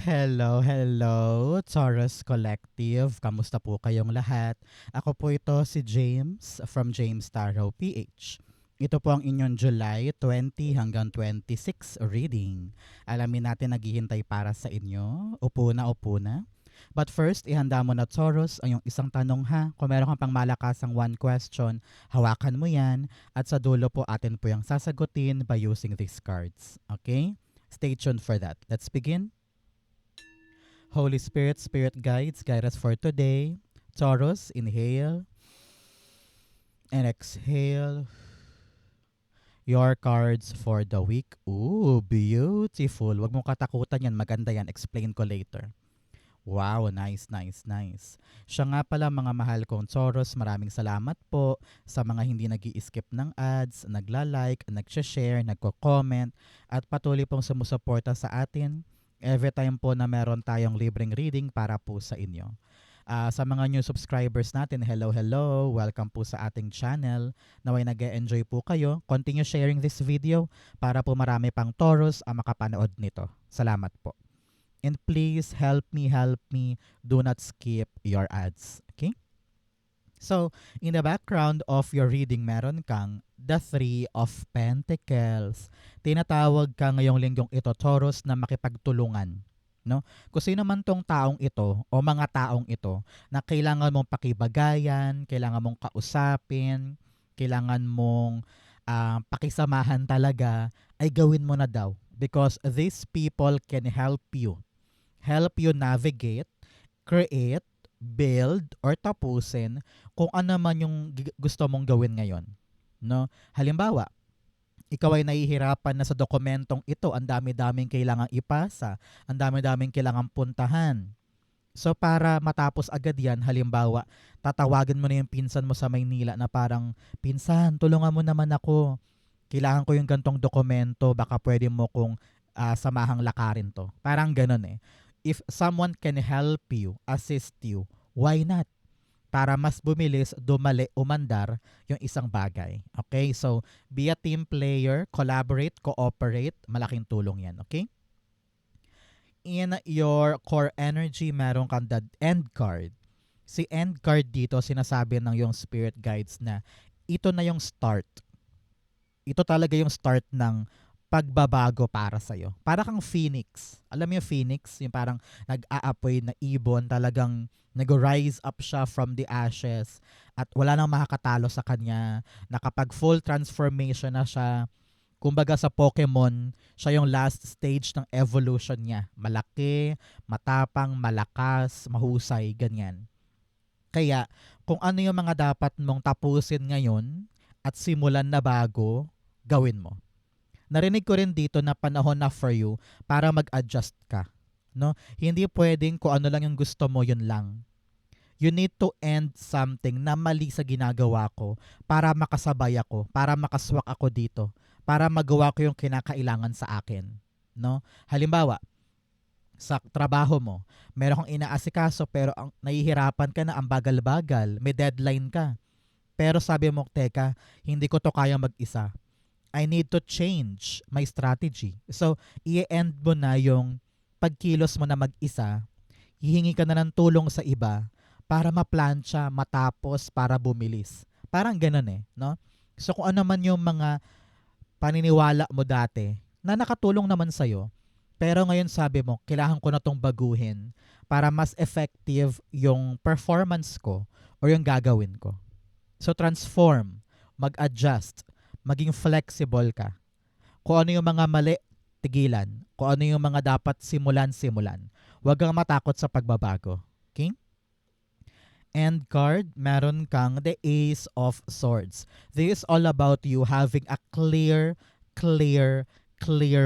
Hello, hello, Taurus Collective. Kamusta po kayong lahat? Ako po ito si James from James Tarot PH. Ito po ang inyong July 20 hanggang 26 reading. Alamin natin naghihintay para sa inyo. Upo na, upo na. But first, ihanda mo na Taurus ang yung isang tanong ha. Kung meron kang pang malakasang one question, hawakan mo yan. At sa dulo po atin po yung sasagutin by using these cards. Okay? Stay tuned for that. Let's begin. Holy Spirit, Spirit guides, guide us for today. Taurus, inhale and exhale. Your cards for the week. Ooh, beautiful. Huwag mong katakutan yan. Maganda yan. Explain ko later. Wow, nice, nice, nice. Siya nga pala mga mahal kong Taurus, maraming salamat po sa mga hindi nag-i-skip ng ads, nagla-like, nag-share, nagko-comment, at patuloy pong sumusuporta sa atin every time po na meron tayong libreng reading para po sa inyo. Sa mga new subscribers natin, hello, hello. Welcome po sa ating channel. Naway nag-e-enjoy po kayo. Continue sharing this video para po marami pang Taurus ang makapanood nito. Salamat po. And please help me. Do not skip your ads. Okay? So, in the background of your reading, meron kang the Three of Pentacles. Tinatawag ka ngayong linggong ito, Taurus, na makipagtulungan. No? Kung sino man tong taong ito o mga taong ito na kailangan mong pakibagayan, kailangan mong kausapin, kailangan mong pakisamahan talaga, ay gawin mo na daw. Because these people can help you navigate, create, build, or tapusin kung ano man yung gusto mong gawin ngayon. No? Halimbawa, ikaw ay nahihirapan na sa dokumentong ito, ang dami-daming kailangang ipasa, ang dami-daming kailangang puntahan. So para matapos agad yan, halimbawa, tatawagin mo na yung pinsan mo sa Maynila na parang, pinsan, tulungan mo naman ako. Kailangan ko yung gantong dokumento, baka pwede mo kong samahang lakarin to. Parang ganun eh. If someone can help you, assist you, why not? Para mas bumilis, dumali, umandar yung isang bagay. Okay? So, be a team player, collaborate, cooperate, malaking tulong yan. Okay? In your core energy, meron kang the end card. Si end card dito, sinasabi ng yung spirit guides na ito na yung start. Ito talaga yung start ng pagbabago para sa'yo. Para kang phoenix. Alam mo yung phoenix? Yung parang nag-aapoy na ibon, talagang nag-rise up siya from the ashes at wala nang makakatalo sa kanya. Nakapag full transformation na siya. Kumbaga sa Pokemon, siya yung last stage ng evolution niya. Malaki, matapang, malakas, mahusay, ganyan. Kaya, kung ano yung mga dapat mong tapusin ngayon at simulan na bago, gawin mo. Narinig ko rin dito na panahon na for you para mag-adjust ka. No? Hindi pwedeng kung ano lang yung gusto mo, yun lang. You need to end something na mali sa ginagawa ko para makasabay ako, para makaswak ako dito, para magawa ko yung kinakailangan sa akin. No? Halimbawa, sa trabaho mo, meron kang inaasikaso pero nahihirapan ka na, ang bagal-bagal, may deadline ka. Pero sabi mo, teka, hindi ko to kayang mag-isa. I need to change my strategy. So, i-end mo na yung pagkilos mo na mag-isa, hihingi ka na ng tulong sa iba para maplansya, matapos, para bumilis. Parang ganun eh, no? So, kung ano man yung mga paniniwala mo dati na nakatulong naman sa'yo, pero ngayon sabi mo, kailangan ko na tong baguhin para mas effective yung performance ko o yung gagawin ko. So, transform, mag-adjust, maging flexible ka. Kung ano yung mga mali, tigilan. Kung ano yung mga dapat simulan. Huwag kang matakot sa pagbabago. Okay? End card, meron kang the Ace of Swords. This is all about you having a clear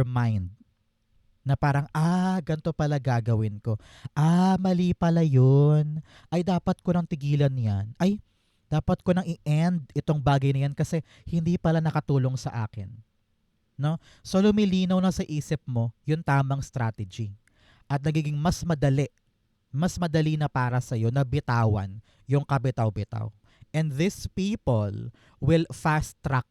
mind. Na parang, ganito pala gagawin ko. Mali pala yun. Ay, dapat ko nang tigilan yan. Ay, dapat ko nang i-end itong bagay na yan kasi hindi pala nakatulong sa akin. No? So lumilinaw na sa isip mo yung tamang strategy. At nagiging mas madali na para sa'yo na bitawan yung kabitaw-bitaw. And these people will fast track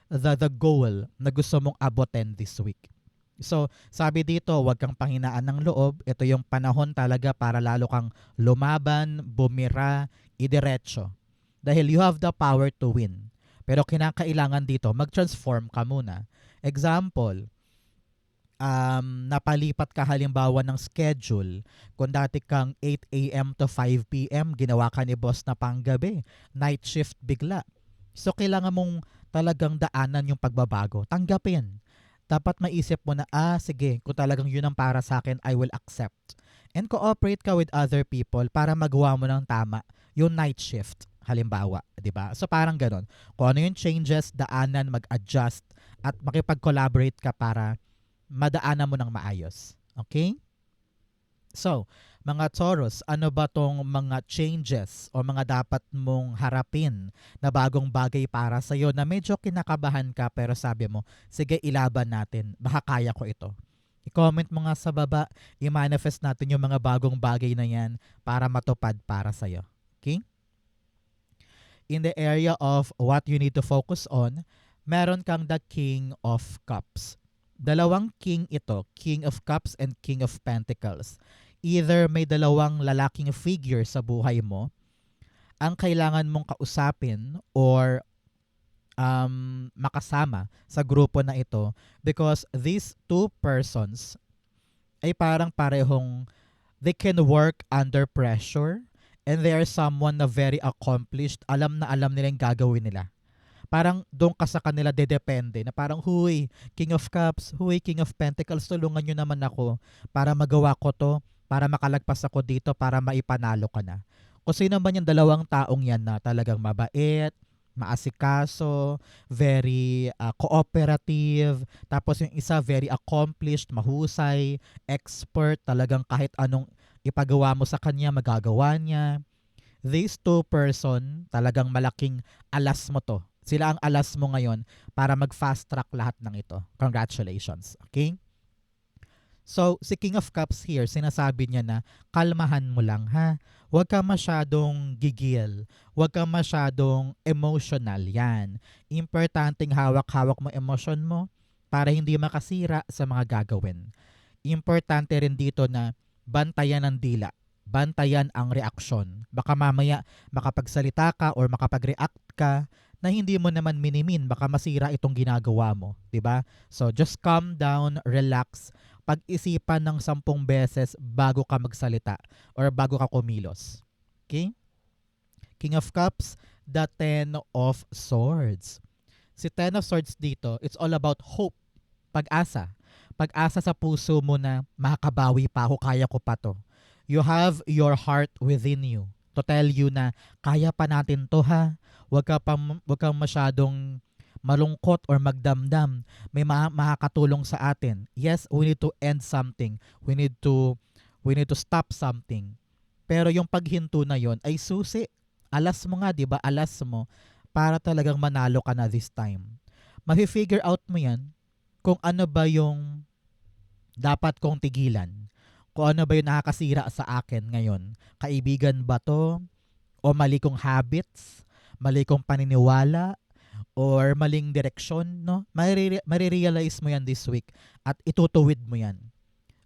the goal na gusto mong abutin this week. So, sabi dito, huwag kang panghinaan ng loob. Ito yung panahon talaga para lalo kang lumaban, bumira, idiretso. Dahil you have the power to win. Pero kinakailangan dito, mag-transform ka muna. Example, napalipat ka halimbawa ng schedule. Kung dati kang 8 a.m. to 5 p.m., ginawa ka ni boss na panggabi. Night shift bigla. So, kailangan mong talagang daanan yung pagbabago. Tanggapin. Dapat maisip mo na, sige, kung talagang yun ang para sa akin, I will accept. And cooperate ka with other people para magawa mo ng tama yung night shift, halimbawa. 'Di ba? So parang ganon. Kung ano yung changes, daanan, mag-adjust, at makipag-collaborate ka para madaanan mo ng maayos. Okay? So, mga Taurus, ano ba tong mga changes o mga dapat mong harapin na bagong bagay para sa'yo na medyo kinakabahan ka pero sabi mo, sige ilaban natin, baka kaya ko ito. I-comment mo nga sa baba, i-manifest natin yung mga bagong bagay na yan para matupad para sa'yo. Okay? In the area of what you need to focus on, meron kang the King of Cups. Dalawang king ito, King of Cups and King of Pentacles. Either may dalawang lalaking figure sa buhay mo ang kailangan mong kausapin or makasama sa grupo na ito because these two persons ay parang parehong they can work under pressure and they are someone na very accomplished. Alam na alam nila yung gagawin nila. Parang doon ka sa kanila dedepende na parang, huy, King of Cups, huy, King of Pentacles, tulungan nyo naman ako para magawa ko to, para makalagpas ako dito, para maipanalo ka na. Kung sino man yung dalawang taong yan na talagang mabait, maasikaso, very cooperative, tapos yung isa very accomplished, mahusay, expert, talagang kahit anong ipagawa mo sa kanya, magagawa niya. These two person, talagang malaking alas mo to. Sila ang alas mo ngayon para mag-fast track lahat ng ito. Congratulations. Okay? So, si King of Cups here, sinasabi niya na, kalmahan mo lang ha. Huwag ka masyadong gigil. Huwag ka masyadong emotional. Yan. Importanteng hawak-hawak mo emosyon mo para hindi makasira sa mga gagawin. Importante rin dito na bantayan ang dila. Bantayan ang reaksyon. Baka mamaya makapagsalita ka or makapag-react ka na hindi mo naman minimin, baka masira itong ginagawa mo, 'di ba? So just calm down, relax, pag-isipan ng 10 beses bago ka magsalita or bago ka kumilos. Okay? King of Cups, the Ten of Swords. Si Ten of Swords dito, it's all about hope, pag-asa. Pag-asa sa puso mo na makakabawi pa ako, kaya ko pa to. You have your heart within you to tell you na kaya pa natin to ha. Wag kang masyadong malungkot or magdamdam. May makakatulong sa atin. Yes, we need to end something. We need to stop something. Pero yung paghinto na yon ay susi. Alas mo nga, 'di ba? Alas mo para talagang manalo ka na this time. Mafi-figure out mo 'yan kung ano ba yung dapat kong tigilan. Kung ano ba yung nakakasira sa akin ngayon. Kaibigan ba to? O mali kong habits? Mali kong paniniwala? Or maling direksyon? No? Marirealize mo yan this week at itutuwid mo yan.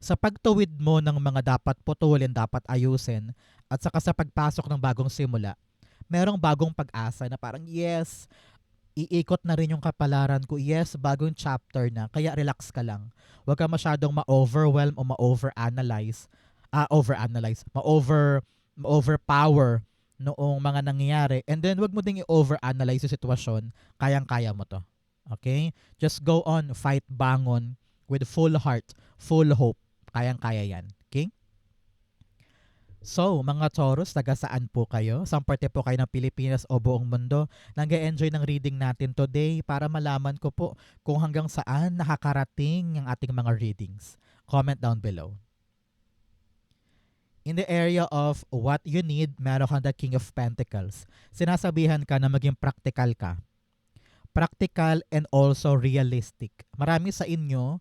Sa pagtuwid mo ng mga dapat putulin, dapat ayusin, at saka sa pagpasok ng bagong simula, merong bagong pag-asa na parang yes, iikot na rin yung kapalaran ko. Yes, bagong chapter na. Kaya relax ka lang. Huwag ka masyadong ma-overwhelm o ma-overpower noong mga nangyayari. And then, huwag mo ding i-overanalyze yung sitwasyon. Kayang-kaya mo to. Okay? Just go on, fight, bangon with full heart, full hope. Kayang-kaya yan. Okay? So, mga Taurus, taga saan po kayo? Saan parte po kayo ng Pilipinas o buong mundo? Nag-enjoy ng reading natin today para malaman ko po kung hanggang saan nakakarating ang ating mga readings. Comment down below. In the area of what you need, meron kang the King of Pentacles. Sinasabihan ka na maging practical ka. Practical and also realistic. Marami sa inyo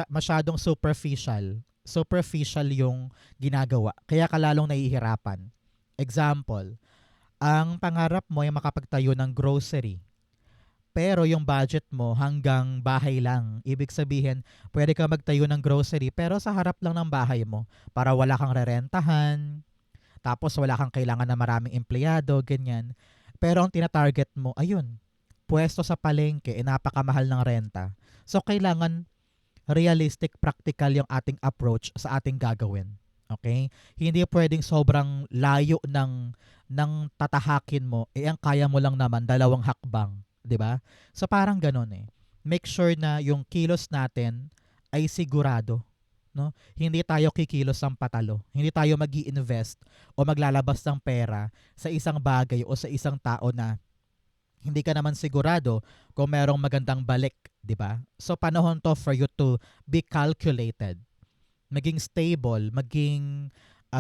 masyadong superficial. Superficial yung ginagawa. Kaya ka lalong nahihirapan. Example, ang pangarap mo ay makapagtayo ng grocery. pero yung budget mo hanggang bahay lang. Ibig sabihin, pwede ka magtayo ng grocery pero sa harap lang ng bahay mo para wala kang rerentahan, tapos wala kang kailangan na maraming empleyado, ganyan. Pero ang tina-target mo, ayun, pwesto sa palengke, napakamahal ng renta. So, kailangan realistic, practical yung ating approach sa ating gagawin. Okay? Hindi pwedeng sobrang layo ng tatahakin mo, ang kaya mo lang naman, 2 hakbang. 'Di ba? So, parang ganun eh. Make sure na yung kilos natin ay sigurado. No? Hindi tayo kikilos ng patalo. Hindi tayo mag-i-invest o maglalabas ng pera sa isang bagay o sa isang tao na hindi ka naman sigurado kung merong magandang balik, 'di ba? So panahon to for you to be calculated, maging stable, maging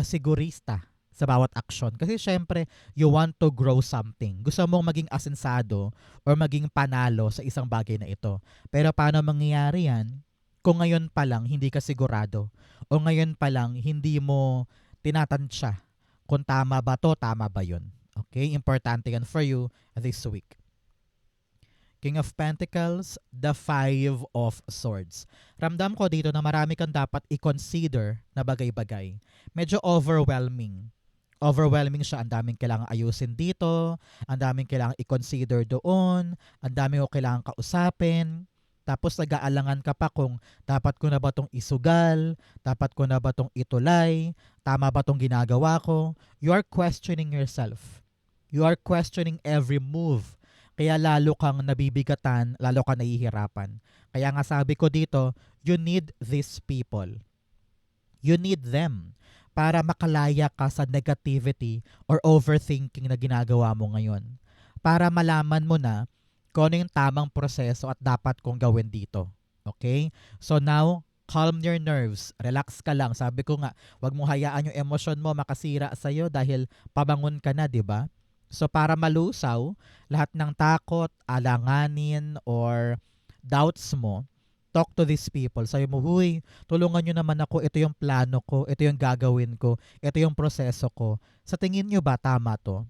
sigurista sa bawat aksyon. Kasi syempre, you want to grow something. Gusto mong maging asensado or maging panalo sa isang bagay na ito. Pero paano mangyayari yan kung ngayon pa lang hindi ka sigurado o ngayon pa lang hindi mo tinatansya kung tama ba to, tama ba yun. Okay? Importante yan for you this week. King of Pentacles, the Five of Swords. Ramdam ko dito na marami kang dapat i-consider na bagay-bagay. Medyo overwhelming. Overwhelming siya. Ang daming kailangang ayusin dito, ang daming kailangang i-consider doon, ang daming ko kailangang kausapin. Tapos nag-aalangan ka pa kung dapat ko na ba itong isugal, dapat ko na ba itong itulay, tama ba itong ginagawa ko. You are questioning yourself. You are questioning every move. Kaya lalo kang nabibigatan, lalo kang nahihirapan. Kaya nga sabi ko dito, you need these people. You need them para makalaya ka sa negativity or overthinking na ginagawa mo ngayon. Para malaman mo na kung ano yung tamang proseso at dapat kong gawin dito. Okay? So now, calm your nerves. Relax ka lang. Sabi ko nga, wag mo hayaan yung emosyon mo makasira sa'yo dahil pabangon ka na, di ba? So para malusaw, lahat ng takot, alanganin, or doubts mo, talk to these people. Sabi mo, huy, tulungan nyo naman ako. Ito yung plano ko. Ito yung gagawin ko. Ito yung proseso ko. Sa tingin nyo ba tama to?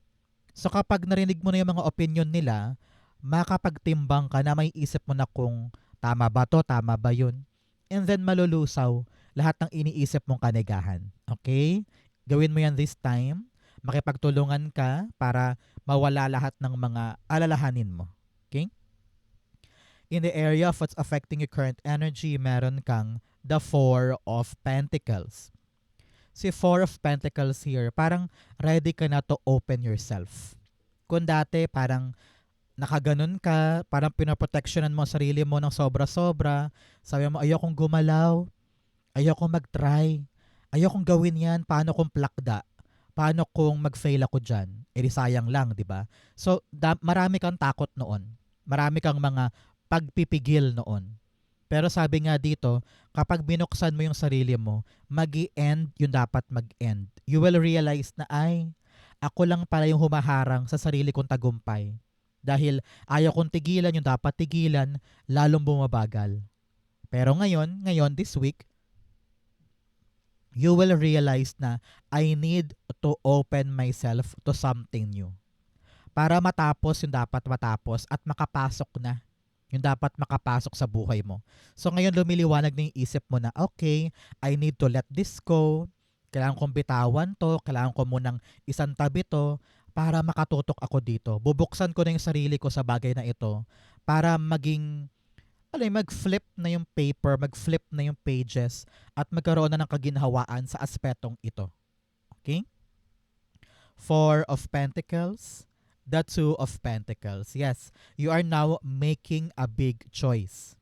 So kapag narinig mo na yung mga opinion nila, makapagtimbang ka na may isip mo na kung tama ba to, tama ba yun. And then malulusaw lahat ng iniisip mong kanegahan. Okay? Gawin mo yan this time. Makipagtulungan ka para mawala lahat ng mga alalahanin mo. Okay? In the area of what's affecting your current energy, meron kang the Four of Pentacles. Si Four of Pentacles here, parang ready ka na to open yourself. Kung dati parang nakaganon ka, parang pinaprotectionan mo ang sarili mo ng sobra-sobra, sabi mo, ayokong gumalaw, ayokong mag-try, ayokong gawin yan, paano kung plakda? Paano kung mag-fail ako dyan? E di sayang lang, di ba? So, marami kang takot noon. Marami kang mga pagpipigil noon. Pero sabi nga dito, kapag binuksan mo yung sarili mo, mag-i-end yung dapat mag-end. You will realize na, ay, ako lang pala yung humaharang sa sarili kong tagumpay. Dahil ayaw kong tigilan yung dapat tigilan, lalong bumabagal. Pero ngayon, this week, you will realize na I need to open myself to something new. Para matapos yung dapat matapos at makapasok na yung dapat makapasok sa buhay mo. So ngayon lumiliwanag na yung isip mo na, okay, I need to let this go. Kailangan kong bitawan to, kailangan ko munang isantabi to para makatutok ako dito. Bubuksan ko na yung sarili ko sa bagay na ito para maging mag-flip na yung paper, mag-flip na yung pages, at magkaroon na ng kaginhawaan sa aspetong ito. Okay? Four of Pentacles, the Two of Pentacles. Yes, you are now making a big choice.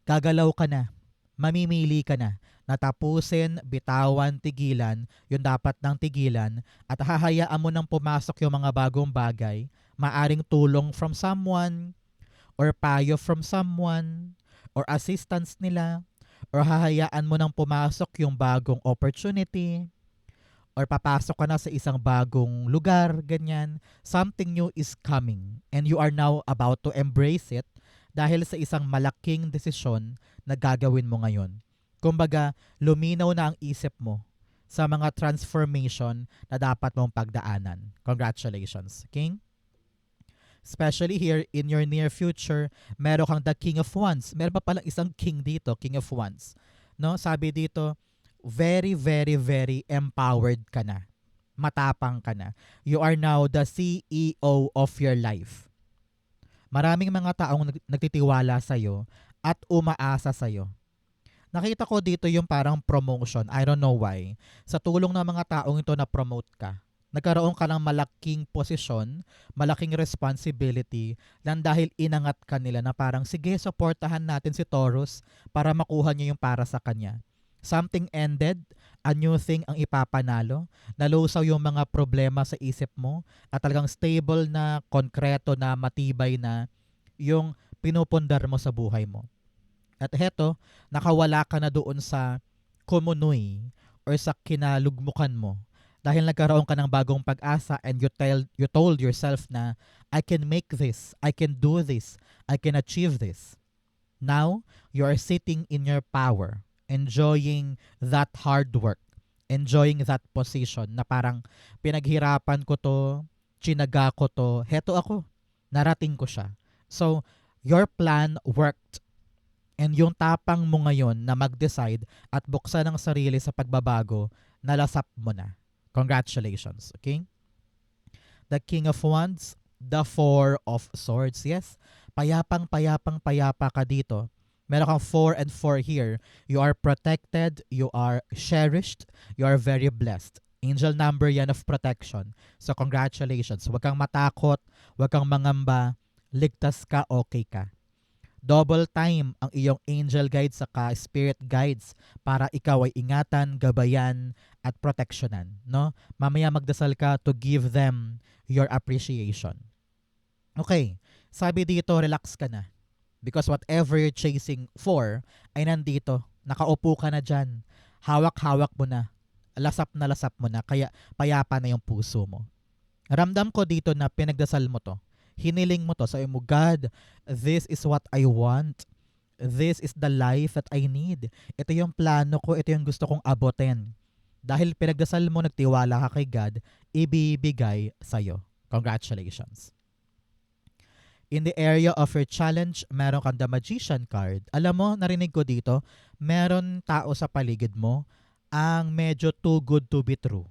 Gagalaw ka na, mamimili ka na, natapusin, bitawan, tigilan, yung dapat nang tigilan, at hahayaan mo nang pumasok yung mga bagong bagay, maaring tulong from someone, or payo from someone, or assistance nila, or hahayaan mo nang pumasok yung bagong opportunity, or papasok ka na sa isang bagong lugar, ganyan. Something new is coming, and you are now about to embrace it dahil sa isang malaking desisyon na gagawin mo ngayon. Kumbaga, luminaw na ang isip mo sa mga transformation na dapat mong pagdaanan. Congratulations, King. Especially here in your near future, meron kang the King of Wands. Meron pa palang isang king dito, King of Wands. No, sabi dito, very, very, very empowered ka na. Matapang ka na. You are now the CEO of your life. Maraming mga taong nagtitiwala sa'yo at umaasa sa'yo. Nakita ko dito yung parang promotion. I don't know why. Sa tulong ng mga taong ito na promote ka, nagkaroon ka ng malaking posisyon, malaking responsibility lang dahil inangat ka nila na parang sige, supportahan natin si Taurus para makuha niya yung para sa kanya. Something ended, a new thing ang ipapanalo, nalusaw yung mga problema sa isip mo at talagang stable na, konkreto na, matibay na yung pinupundar mo sa buhay mo. At heto, nakawala ka na doon sa kumunoy or sa kinalugmukan mo dahil nagkaroon ka ng bagong pag-asa and you told yourself na I can make this, I can do this, I can achieve this. Now, you are sitting in your power, enjoying that hard work, enjoying that position na parang pinaghirapan ko to, chinaga ko to, heto ako, narating ko siya. So, your plan worked. And yung tapang mo ngayon na mag-decide at buksan ang sarili sa pagbabago, nalasap mo na. Congratulations, okay? The King of Wands, the Four of Swords. Yes, payapa ka dito. Meron kang 4 and 4 here. You are protected, you are cherished, you are very blessed. Angel number yan of protection. So congratulations. Huwag kang matakot, huwag kang mangamba, ligtas ka, okay ka. Double time ang iyong angel guides saka spirit guides para ikaw ay ingatan, gabayan, at proteksyonan. No? Mamaya magdasal ka to give them your appreciation. Okay, sabi dito, relax ka na. Because whatever you're chasing for ay nandito. Nakaupo ka na dyan. Hawak-hawak mo na. Lasap mo na. Kaya payapa na yung puso mo. Ramdam ko dito na pinagdasal mo to. Hiniling mo to. Sabi mo, God, this is what I want. This is the life that I need. Ito yung plano ko. Ito yung gusto kong abutin. Dahil pinagdasal mo, nagtiwala ka kay God, ibibigay sa'yo. Congratulations. In the area of your challenge, meron kang the Magician card. Alam mo, narinig ko dito, meron tao sa paligid mo ang medyo too good to be true.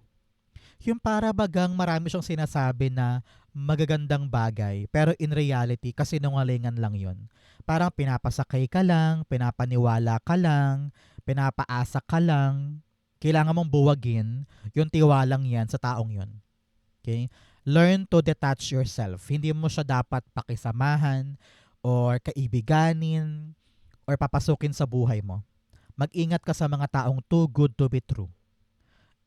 Yung para bagang marami siyang sinasabi na magagandang bagay, pero in reality, kasinungalingan lang yun. Parang pinapasakay ka lang, pinapaniwala ka lang, pinapaasa ka lang. Kailangan mong buwagin yung tiwalang yan sa taong yun. Okay? Learn to detach yourself. Hindi mo siya dapat pakisamahan or kaibiganin or papasukin sa buhay mo. Mag-ingat ka sa mga taong too good to be true.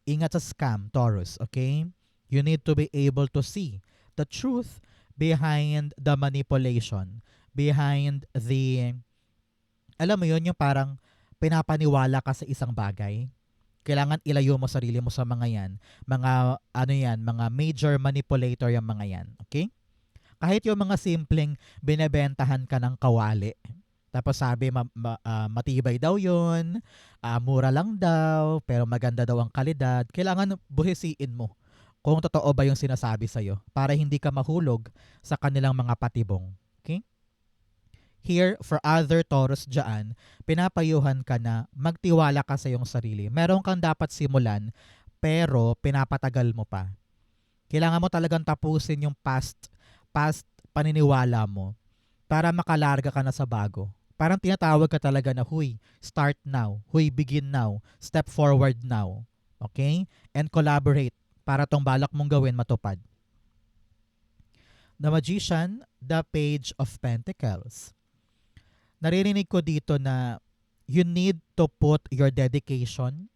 Ingat sa scam, Taurus, okay? You need to be able to see the truth behind the manipulation, behind the, alam mo yun, yung parang pinapaniwala ka sa isang bagay. Kailangan ilayo mo sarili mo sa mga yan. Mga major manipulator yung mga yan. Okay? Kahit yung mga simpleng binebentahan ka ng kawali. Tapos sabi, matibay daw yun, mura lang daw, pero maganda daw ang kalidad. Kailangan buhisiin mo kung totoo ba yung sinasabi sa'yo para hindi ka mahulog sa kanilang mga patibong. Okay? Here, for other Taurus dyan, pinapayuhan ka na magtiwala ka sa iyong sarili. Meron kang dapat simulan, pero pinapatagal mo pa. Kailangan mo talagang tapusin yung past paniniwala mo para makalarga ka na sa bago. Parang tinatawag ka talaga na, huy, start now. Huy, begin now. Step forward now. Okay? And collaborate para tong balak mong gawin matupad. The Magician, the Page of Pentacles. Naririnig ko dito na you need to put your dedication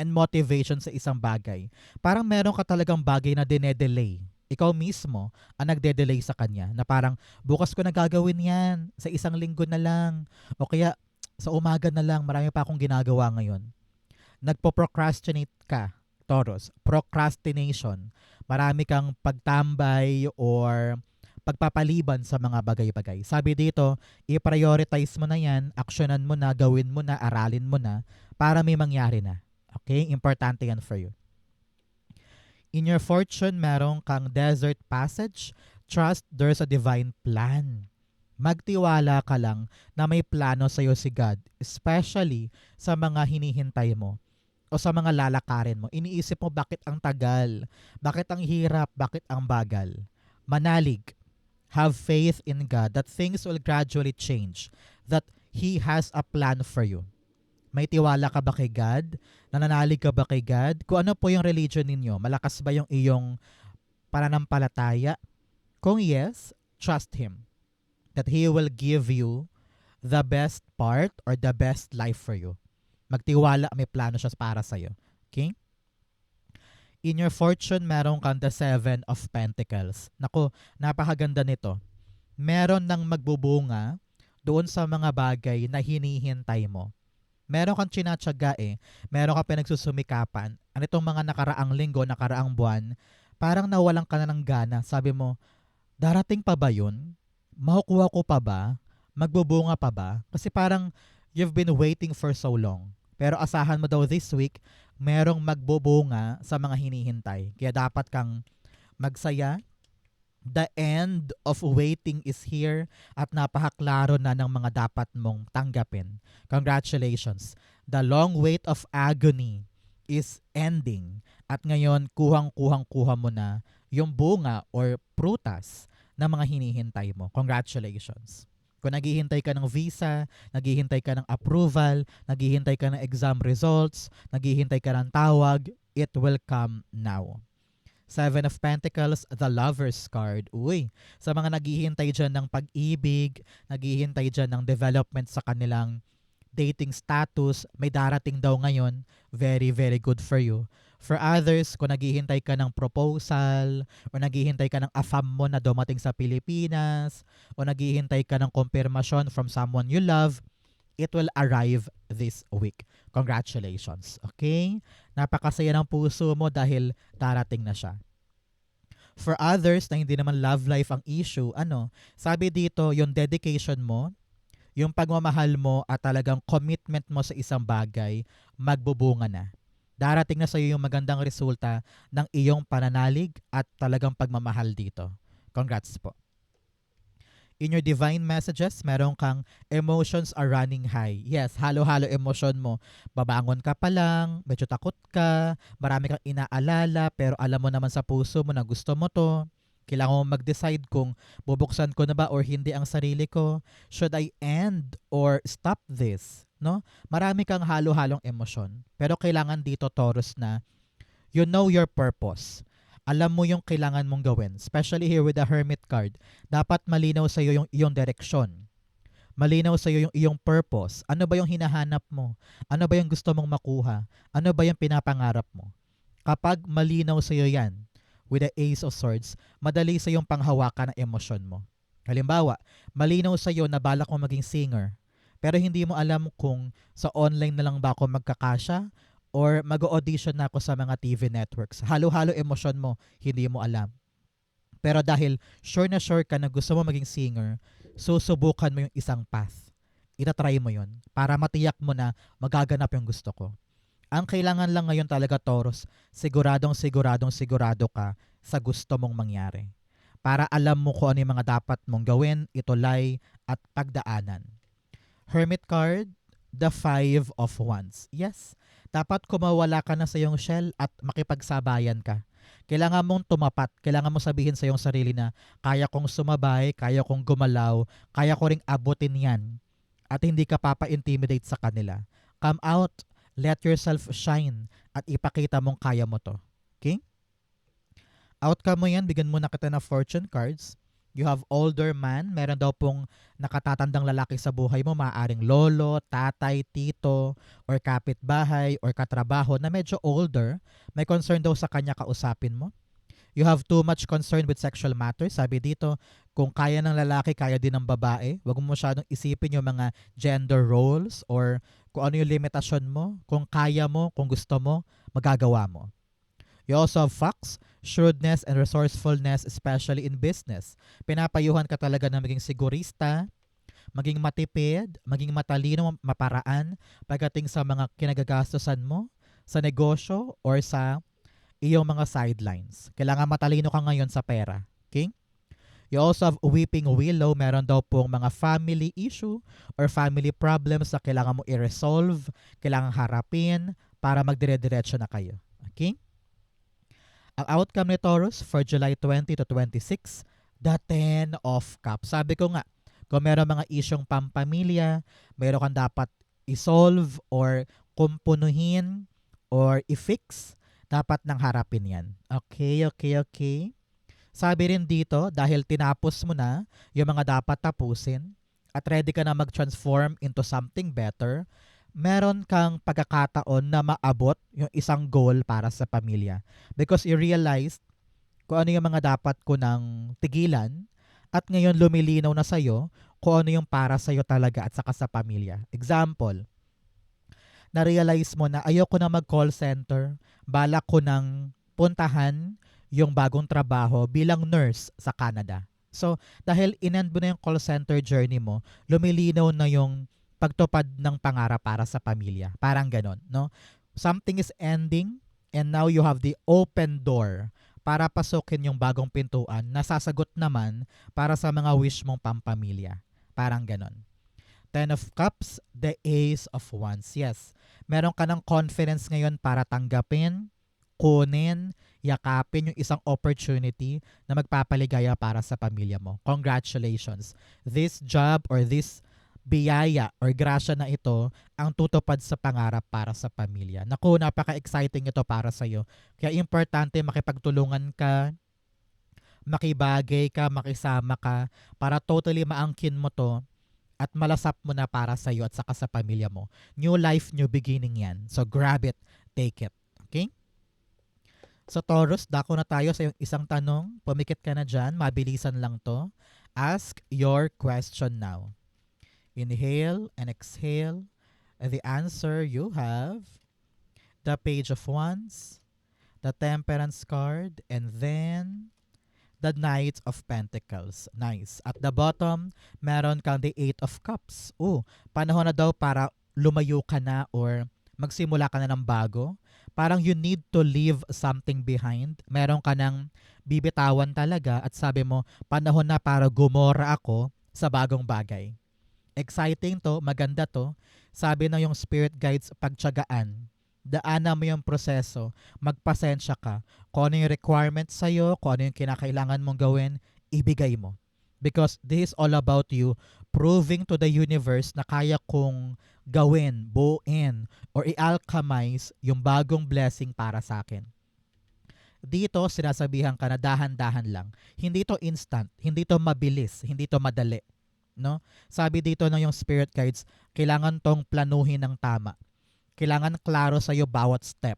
and motivation sa isang bagay. Parang meron ka talagang bagay na dinedelay. Ikaw mismo ang nagde-delay sa kanya na parang bukas ko na gagawin yan, sa isang linggo na lang, o kaya sa umaga na lang, marami pa akong ginagawa ngayon. Nagpo-procrastinate ka, Taurus. Procrastination. Marami kang pagtambay or pagpapaliban sa mga bagay-bagay. Sabi dito, i-prioritize mo na yan, aksyonan mo na, gawin mo na, aralin mo na, para may mangyari na. Okay? Importante yan for you. In your fortune, meron kang desert passage, Trust there's a divine plan. Magtiwala ka lang na may plano sa'yo si God, especially sa mga hinihintay mo o sa mga lalakarin mo. Iniisip mo bakit ang tagal, bakit ang hirap, bakit ang bagal. Manalig, have faith in God that things will gradually change, that He has a plan for you. May tiwala ka ba kay God? Nananalig ka ba kay God? Kung ano po yung religion ninyo, malakas ba yung iyong pananampalataya? Kung yes, trust Him that He will give you the best part or the best life for you. Magtiwala, may plano siya para sa'yo. Okay? In your fortune, meron kang the Seven of Pentacles. Naku, napakaganda nito. Meron nang magbubunga doon sa mga bagay na hinihintay mo. Meron kang tsinatsaga meron kang pinagsusumikapan. Ano itong mga nakaraang linggo, nakaraang buwan, parang nawalan ka na ng gana. Sabi mo, darating pa ba yun? Makukuha ko pa ba? Magbubunga pa ba? Kasi parang you've been waiting for so long. Pero asahan mo daw this week, merong magbubunga sa mga hinihintay. Kaya dapat kang magsaya. The end of waiting is here at napakaklaro na ng mga dapat mong tanggapin. Congratulations. The long wait of agony is ending. At ngayon, kuhang-kuhang-kuha mo na yung bunga or prutas ng mga hinihintay mo. Congratulations. Kung naghihintay ka ng visa, naghihintay ka ng approval, naghihintay ka ng exam results, naghihintay ka ng tawag, it will come now. Seven of Pentacles, the Lover's card. Uy, sa mga naghihintay dyan ng pag-ibig, naghihintay dyan ng development sa kanilang dating status, may darating daw ngayon. Very, very good for you. For others, kung naghihintay ka ng proposal, o naghihintay ka ng AFAM mo na dumating sa Pilipinas, o naghihintay ka ng confirmation from someone you love, it will arrive this week. Congratulations. Okay? Napakasaya ng puso mo dahil darating na siya. For others na hindi naman love life ang issue, sabi dito, yung dedication mo, yung pagmamahal mo at talagang commitment mo sa isang bagay, magbubunga na. Darating na sa iyo yung magandang resulta ng iyong pananalig at talagang pagmamahal dito. Congrats po. In your divine messages, meron kang emotions are running high. Yes, halo-halo emotion mo. Babangon ka pa lang, medyo takot ka, marami kang inaalala, pero alam mo naman sa puso mo na gusto mo to. Kailangan mo mag-decide kung bubuksan ko na ba or hindi ang sarili ko. Should I end or stop this? No? Marami kang halo-halong emosyon. Pero kailangan dito, Taurus, na you know your purpose. Alam mo yung kailangan mong gawin. Especially here with the Hermit card. Dapat malinaw sa iyo yung iyong direksyon. Malinaw sa iyo yung iyong purpose. Ano ba yung hinahanap mo? Ano ba yung gusto mong makuha? Ano ba yung pinapangarap mo? Kapag malinaw sa iyo yan, with the Ace of Swords, madali sa iyong panghawakan ng emosyon mo. Halimbawa, malinaw sa iyo na balak mo maging singer, pero hindi mo alam kung sa online na lang ba ako magkakasya or mag-audition na ako sa mga TV networks. Halo-halo emosyon mo, hindi mo alam. Pero dahil sure na sure ka na gusto mo maging singer, susubukan mo yung isang path. Itatry mo yun para matiyak mo na magaganap yung gusto ko. Ang kailangan lang ngayon talaga, Taurus, sigurado ka sa gusto mong mangyari. Para alam mo kung ano yung mga dapat mong gawin, itulay, at pagdaanan. Hermit card, the Five of Wands. Yes, dapat kumawala ka na sa iyong shell at makipagsabayan ka. Kailangan mong tumapat, kailangan mong sabihin sa iyong sarili na kaya kong sumabay, kaya kong gumalaw, kaya ko ring abutin yan. At hindi ka papa-intimidate sa kanila. Come out, let yourself shine at ipakita mong kaya mo to. Okay? Outcome mo yan, bigyan mo na kita ng fortune cards. You have older man, meron daw pong nakatatandang lalaki sa buhay mo, maaaring lolo, tatay, tito, or kapitbahay, or katrabaho na medyo older. May concern daw sa kanya, kausapin mo. You have too much concern with sexual matters. Sabi dito, kung kaya ng lalaki, kaya din ng babae. Huwag mo masyadong isipin yung mga gender roles or kung ano yung limitasyon mo. Kung kaya mo, kung gusto mo, magagawa mo. You also have facts, shrewdness, and resourcefulness, especially in business. Pinapayuhan ka talaga na maging sigurista, maging matipid, maging matalino, maparaan pagdating sa mga kinagagastusan mo, sa negosyo, or sa iyong mga sidelines. Kailangan matalino ka ngayon sa pera. Okay? You also have Weeping Willow. Meron daw pong mga family issue or family problems na kailangan mo i-resolve, kailangan harapin para magdire-diretso na kayo. Okay? Ang outcome ni Taurus for July 20 to 26, the 10 of Cups. Sabi ko nga, kung meron mga isyong pampamilya, meron kang dapat i-solve or kumpunuhin or i-fix, dapat nang harapin yan. Okay, okay, okay. Sabi rin dito, dahil tinapos mo na yung mga dapat tapusin at ready ka na mag-transform into something better, meron kang pagkakataon na maabot yung isang goal para sa pamilya. Because you realized kung ano yung mga dapat ko nang tigilan at ngayon lumilinaw na sa'yo kung ano yung para sa'yo talaga at saka sa pamilya. Example, na-realize mo na ayoko na mag-call center, balak ko nang puntahan yung bagong trabaho bilang nurse sa Canada. So, dahil inend mo na yung call center journey mo, lumilinaw na yung pagtupad ng pangarap para sa pamilya. Parang ganon, no? Something is ending and now you have the open door para pasukin yung bagong pintuan na sasagot naman para sa mga wish mong pampamilya. Parang ganon. 10 of Cups, the Ace of Wands. Yes, meron ka ng confidence ngayon para tanggapin, kunin, yakapin yung isang opportunity na magpapaligaya para sa pamilya mo. Congratulations. This job or this biyaya or grasya na ito ang tutupad sa pangarap para sa pamilya. Naku, napaka-exciting ito para sa'yo. Kaya importante makipagtulungan ka, makibagay ka, makisama ka para totally maangkin mo to at malasap mo na para sa'yo at saka sa pamilya mo. New life, new beginning yan. So grab it, take it. Okay? So Taurus, dako na tayo sa yung isang tanong. Pumikit ka na dyan, mabilisan lang to. Ask your question now. Inhale and exhale. And the answer you have, the Page of Wands, the Temperance card, and then the Knight of Pentacles. Nice. At the bottom, meron kang the Eight of Cups. Panahon na daw para lumayo ka na or magsimula ka na ng bago. Parang you need to leave something behind. Meron ka ng bibitawan talaga at sabi mo, panahon na para gumora ako sa bagong bagay. Exciting to, maganda to. Sabi na yung spirit guides, pagtiyagaan. Daanan mo yung proseso, magpasensya ka. Kung ano yung requirements sa'yo, kung ano yung kinakailangan mong gawin, ibigay mo. Because this is all about you proving to the universe na kaya kong gawin, buuin, or i-alchemize yung bagong blessing para sa akin. Dito, sinasabihan ka na dahan-dahan lang. Hindi to instant, hindi to mabilis, hindi to madali. No? Sabi dito ng yung spirit guides, kailangan tong planuhin ng tama. Kailangan klaro sa'yo bawat step.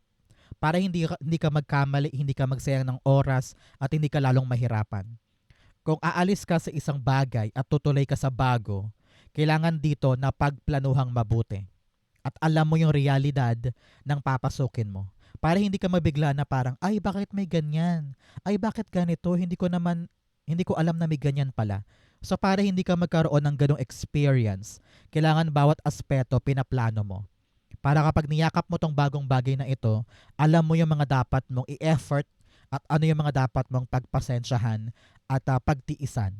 Para hindi ka magkamali, hindi ka magsayang ng oras, at hindi ka lalong mahirapan. Kung aalis ka sa isang bagay at tutuloy ka sa bago, kailangan dito na pagplanuhang mabuti. At alam mo yung realidad ng papasukin mo. Para hindi ka mabigla na parang, ay bakit may ganyan? Ay bakit ganito? Hindi ko alam na may ganyan pala. So para hindi ka magkaroon ng ganong experience, kailangan bawat aspeto pinaplano mo. Para kapag niyakap mo tong bagong bagay na ito, alam mo yung mga dapat mong i-effort at ano yung mga dapat mong pagpasensyahan at pagtiisan.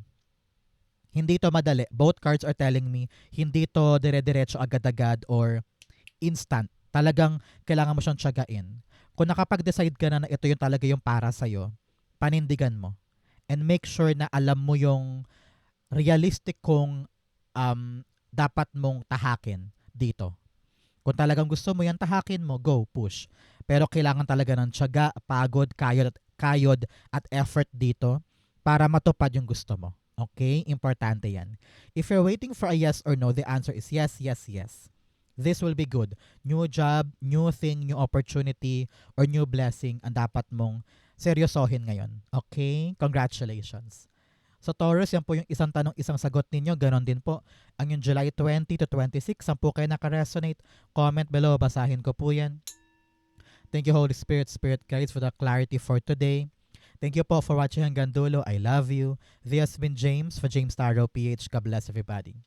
Hindi to madali. Both cards are telling me, hindi to dire-diretso agad-agad or instant. Talagang kailangan mo siyang tiyagain. Kung nakapag-decide ka na ito yung talaga yung para sa'yo, panindigan mo. And make sure na alam mo yung realistic kung dapat mong tahakin dito. Kung talagang gusto mo yan, tahakin mo, go, push. Pero kailangan talaga ng tiyaga, pagod, kayod at effort dito para matupad yung gusto mo. Okay? Importante yan. If you're waiting for a yes or no, the answer is yes, yes, yes. This will be good. New job, new thing, new opportunity, or new blessing ang dapat mong seryosohin ngayon. Okay? Congratulations. So Taurus, yan po yung isang tanong, isang sagot ninyo. Ganon din po. Ang yung July 20 to 26, saan po kayo nakaresonate? Comment below, basahin ko po yan. Thank you Holy Spirit, Spirit Guides for the clarity for today. Thank you po for watching hanggang dulo. I love you. This has been James for James Tarot PH. God bless everybody.